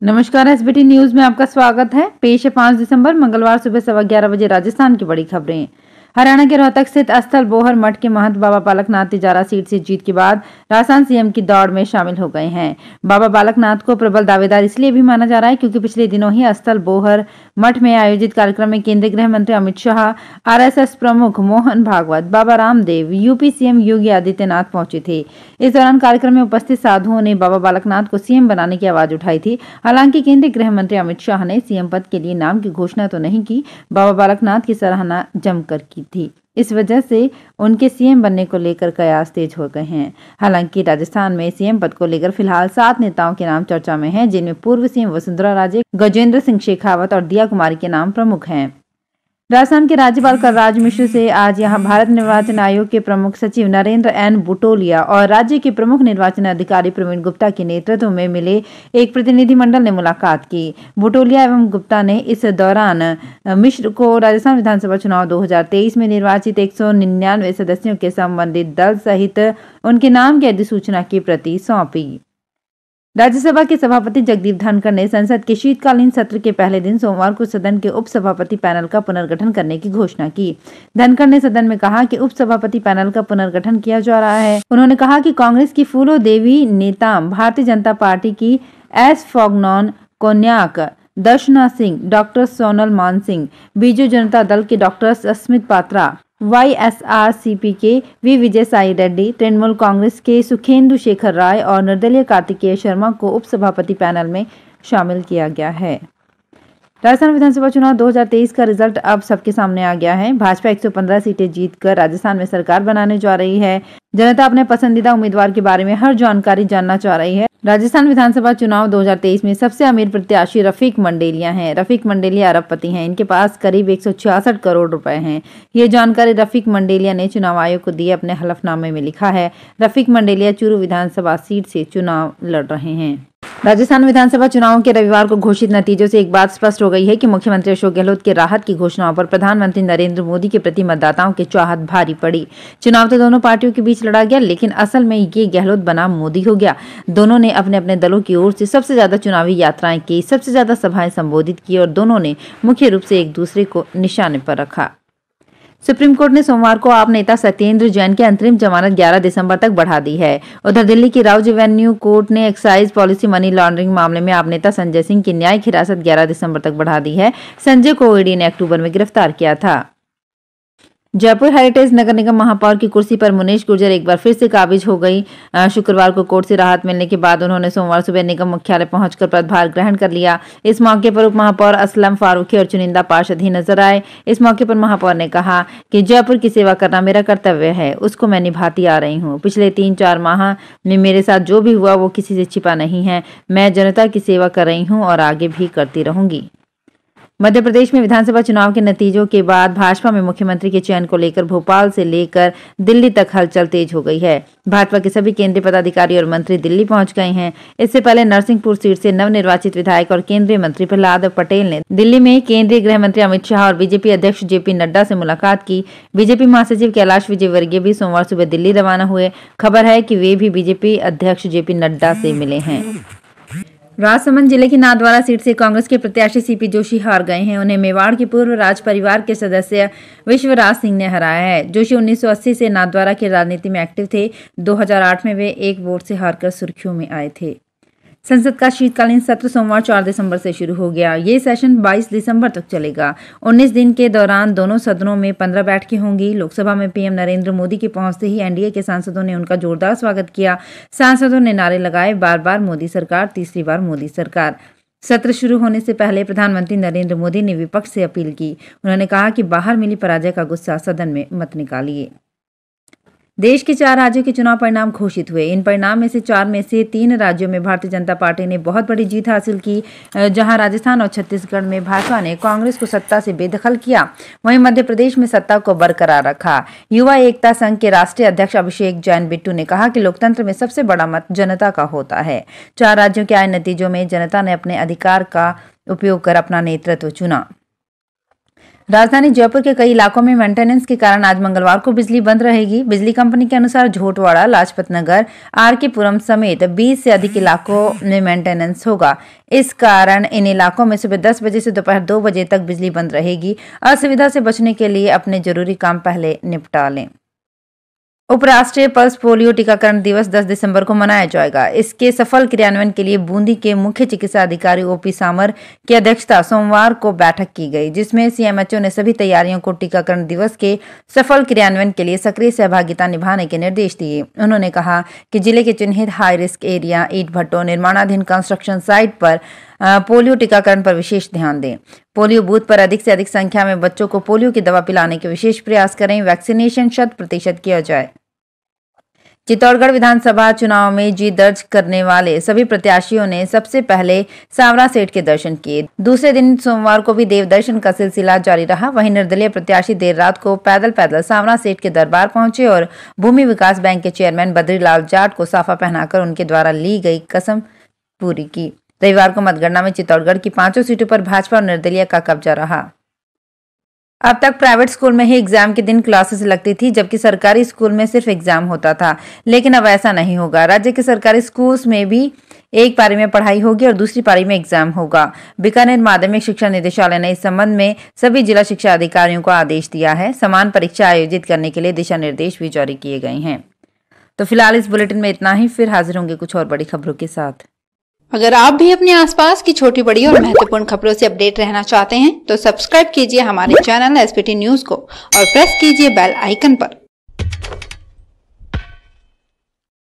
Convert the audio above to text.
नमस्कार। SBT news में आपका स्वागत है। पेश है 5 दिसंबर मंगलवार सुबह 11:15 बजे राजस्थान की बड़ी खबरें। हरियाणा के रोहतक स्थित अस्थल बोहर मठ के महंत बाबा बालकनाथ तिजारा सीट से जीत के बाद राजस्थान सीएम की दौड़ में शामिल हो गए हैं। बाबा बालकनाथ को प्रबल दावेदार इसलिए भी माना जा रहा है क्योंकि पिछले दिनों ही अस्थल बोहर मठ में आयोजित कार्यक्रम में केंद्रीय गृह मंत्री अमित शाह, आरएसएस प्रमुख मोहन भागवत, बाबा रामदेव, यूपी सीएम योगी आदित्यनाथ पहुंचे थे। इस दौरान कार्यक्रम में उपस्थित साधुओं ने बाबा बालकनाथ को सीएम बनाने की आवाज उठाई थी। हालांकि केंद्रीय गृह मंत्री अमित शाह ने सीएम पद के लिए नाम की घोषणा तो नहीं की, बाबा बालकनाथ की सराहना जमकर की थी। इस वजह से उनके सीएम बनने को लेकर कयास तेज हो गए हैं। हालांकि राजस्थान में सीएम पद को लेकर फिलहाल 7 नेताओं के नाम चर्चा में हैं, जिनमें पूर्व सीएम वसुंधरा राजे, गजेंद्र सिंह शेखावत और दिया कुमारी के नाम प्रमुख हैं। राजस्थान के राज्यपाल कलराज मिश्र से आज यहां भारत निर्वाचन आयोग के प्रमुख सचिव नरेंद्र एन बुटोलिया और राज्य के प्रमुख निर्वाचन अधिकारी प्रवीण गुप्ता के नेतृत्व में मिले एक प्रतिनिधिमंडल ने मुलाकात की। बुटोलिया एवं गुप्ता ने इस दौरान मिश्र को राजस्थान विधानसभा चुनाव 2023 में निर्वाचित 199 सदस्यों के संबंधित दल सहित उनके नाम की अधिसूचना की प्रति सौंपी। राज्यसभा के सभापति जगदीप धनखड़ ने संसद के शीतकालीन सत्र के पहले दिन सोमवार को सदन के उपसभापति पैनल का पुनर्गठन करने की घोषणा की। धनखड़ ने सदन में कहा कि उपसभापति पैनल का पुनर्गठन किया जा रहा है। उन्होंने कहा कि कांग्रेस की फूलो देवी नेताम, भारतीय जनता पार्टी की एस फोगनौन कोन्याक, दर्शना सिंह, डॉक्टर सोनल मानसिंह, बीजू जनता दल के डॉक्टर अस्मित पात्रा, वाईएसआरसीपी के वी विजय साई रेड्डी, तृणमूल कांग्रेस के सुखेंदु शेखर राय और निर्दलीय कार्तिकेय शर्मा को उपसभापति पैनल में शामिल किया गया है। राजस्थान विधानसभा चुनाव 2023 का रिजल्ट अब सबके सामने आ गया है। भाजपा 115 सीटें जीतकर राजस्थान में सरकार बनाने जा रही है। जनता अपने पसंदीदा उम्मीदवार के बारे में हर जानकारी जानना चाह रही है। राजस्थान विधानसभा चुनाव 2023 में सबसे अमीर प्रत्याशी रफीक मंडेलिया हैं। रफीक मंडेलिया अरबपति हैं। इनके पास करीब 166 करोड़ रुपए हैं। ये जानकारी रफीक मंडेलिया ने चुनाव आयोग को दिए अपने हलफनामे में लिखा है। रफीक मंडेलिया चूरू विधानसभा सीट से चुनाव लड़ रहे हैं। राजस्थान विधानसभा चुनाव के रविवार को घोषित नतीजों से एक बात स्पष्ट हो गई है कि मुख्यमंत्री अशोक गहलोत के राहत की घोषणाओं पर प्रधानमंत्री नरेंद्र मोदी के प्रति मतदाताओं की चाहत भारी पड़ी। चुनाव तो दोनों पार्टियों के बीच लड़ा गया, लेकिन असल में ये गहलोत बनाम मोदी हो गया। दोनों ने अपने अपने दलों की ओर से सबसे ज्यादा चुनावी यात्राएं की, सबसे ज्यादा सभाएं संबोधित की और दोनों ने मुख्य रूप से एक दूसरे को निशाने पर रखा। सुप्रीम कोर्ट ने सोमवार को आप नेता सत्येंद्र जैन की अंतरिम जमानत 11 दिसंबर तक बढ़ा दी है। उधर दिल्ली की राउज एवेन्यू कोर्ट ने एक्साइज पॉलिसी मनी लॉन्ड्रिंग मामले में आप नेता संजय सिंह की न्यायिक हिरासत 11 दिसंबर तक बढ़ा दी है। संजय को ईडी ने अक्टूबर में गिरफ्तार किया था। जयपुर हेरिटेज नगर निगम महापौर की कुर्सी पर मुनीश गुर्जर एक बार फिर से काबिज हो गई। शुक्रवार को कोर्ट से राहत मिलने के बाद उन्होंने सोमवार सुबह निगम मुख्यालय पहुंचकर पदभार ग्रहण कर लिया। इस मौके पर उप महापौर असलम फारूकी और चुनिंदा पार्षद ही नजर आए। इस मौके पर महापौर ने कहा कि जयपुर की सेवा करना मेरा कर्तव्य है, उसको मैं निभाती आ रही हूँ। पिछले 3-4 माह में मेरे साथ जो भी हुआ वो किसी से छिपा नहीं है। मैं जनता की सेवा कर रही हूँ और आगे भी करती रहूंगी। मध्य प्रदेश में विधानसभा चुनाव के नतीजों के बाद भाजपा में मुख्यमंत्री के चयन को लेकर भोपाल से लेकर दिल्ली तक हलचल तेज हो गई है। भाजपा के सभी केंद्रीय पदाधिकारी और मंत्री दिल्ली पहुंच गए हैं। इससे पहले नरसिंहपुर सीट से नवनिर्वाचित विधायक और केंद्रीय मंत्री प्रहलाद पटेल ने दिल्ली में केंद्रीय गृह मंत्री अमित शाह और बीजेपी अध्यक्ष जेपी नड्डा से मुलाकात की। बीजेपी महासचिव कैलाश विजयवर्गीय भी सोमवार सुबह दिल्ली रवाना हुए। खबर है कि वे भी बीजेपी अध्यक्ष जेपी नड्डा से मिले हैं। राजसमंद जिले की नाथद्वारा सीट से कांग्रेस के प्रत्याशी सीपी जोशी हार गए हैं। उन्हें मेवाड़ के पूर्व राज परिवार के सदस्य विश्वराज सिंह ने हराया है। जोशी 1980 से नाथद्वारा की राजनीति में एक्टिव थे। 2008 में वे एक वोट से हारकर सुर्खियों में आए थे। संसद का शीतकालीन सत्र सोमवार 4 दिसंबर से शुरू हो गया। ये सेशन 22 दिसंबर तक चलेगा। 19 दिन के दौरान दोनों सदनों में 15 बैठकें होंगी। लोकसभा में पीएम नरेंद्र मोदी के पहुंचते ही एनडीए के सांसदों ने उनका जोरदार स्वागत किया। सांसदों ने नारे लगाए, बार बार मोदी सरकार, तीसरी बार मोदी सरकार। सत्र शुरू होने से पहले प्रधानमंत्री नरेंद्र मोदी ने विपक्ष से अपील की। उन्होंने कहा कि बाहर मिली पराजय का गुस्सा सदन में मत निकालिए। देश के 4 राज्यों के चुनाव परिणाम घोषित हुए। इन परिणाम में से 4 में से 3 राज्यों में भारतीय जनता पार्टी ने बहुत बड़ी जीत हासिल की। जहां राजस्थान और छत्तीसगढ़ में भाजपा ने कांग्रेस को सत्ता से बेदखल किया, वहीं मध्य प्रदेश में सत्ता को बरकरार रखा। युवा एकता संघ के राष्ट्रीय अध्यक्ष अभिषेक जैन बिट्टू ने कहा कि लोकतंत्र में सबसे बड़ा मत जनता का होता है। 4 राज्यों के आए नतीजों में जनता ने अपने अधिकार का उपयोग कर अपना नेतृत्व चुना। राजधानी जयपुर के कई इलाकों में मेंटेनेंस के कारण आज मंगलवार को बिजली बंद रहेगी। बिजली कंपनी के अनुसार झोटवाड़ा, लाजपत नगर, आर.के. पुरम समेत 20 से अधिक इलाकों में मेंटेनेंस होगा। इस कारण इन इलाकों में सुबह 10 बजे से दोपहर 2 बजे तक बिजली बंद रहेगी। असुविधा से बचने के लिए अपने जरूरी काम पहले निपटा लें। उपराष्ट्रीय पल्स पोलियो टीकाकरण दिवस 10 दिसंबर को मनाया जाएगा। इसके सफल क्रियान्वयन के लिए बूंदी के मुख्य चिकित्सा अधिकारी ओपी सामर की अध्यक्षता सोमवार को बैठक की गई, जिसमें सीएमएचओ ने सभी तैयारियों को टीकाकरण दिवस के सफल क्रियान्वयन के लिए सक्रिय सहभागिता निभाने के निर्देश दिए। उन्होंने कहा कि जिले के चिन्हित हाई रिस्क एरिया, ईंट भट्टों, निर्माणाधीन कंस्ट्रक्शन साइट पर पोलियो टीकाकरण पर विशेष ध्यान दें। पोलियो बूथ पर अधिक से अधिक संख्या में बच्चों को पोलियो की दवा पिलाने के विशेष प्रयास करें। वैक्सीनेशन 100% किया जाए। चित्तौड़गढ़ विधानसभा चुनाव में जीत दर्ज करने वाले सभी प्रत्याशियों ने सबसे पहले सांवरा सेठ के दर्शन किए। दूसरे दिन सोमवार को भी देव दर्शन का सिलसिला जारी रहा। वहीं निर्दलीय प्रत्याशी देर रात को पैदल सांवरा सेठ के दरबार पहुंचे और भूमि विकास बैंक के चेयरमैन बद्रीलाल जाट को साफा पहनाकर उनके द्वारा ली गई कसम पूरी की। रविवार को मतगणना में चित्तौड़गढ़ की 5 सीटों पर भाजपा और निर्दलीय का कब्जा रहा। अब तक प्राइवेट स्कूल में ही एग्जाम के दिन क्लासेस लगती थी, जबकि सरकारी स्कूल में सिर्फ एग्जाम होता था, लेकिन अब ऐसा नहीं होगा। राज्य के सरकारी स्कूल्स में भी एक पारी में पढ़ाई होगी और दूसरी पारी में एग्जाम होगा। बीकानेर माध्यमिक शिक्षा निदेशालय ने इस संबंध में सभी जिला शिक्षा अधिकारियों को आदेश दिया है। समान परीक्षा आयोजित करने के लिए दिशा निर्देश भी जारी किए गए हैं। तो फिलहाल इस बुलेटिन में इतना ही। फिर हाजिर होंगे कुछ और बड़ी खबरों के साथ। अगर आप भी अपने आसपास की छोटी बड़ी और महत्वपूर्ण खबरों से अपडेट रहना चाहते हैं तो सब्सक्राइब कीजिए हमारे चैनल एसपीटी न्यूज को और प्रेस कीजिए बेल आइकन पर।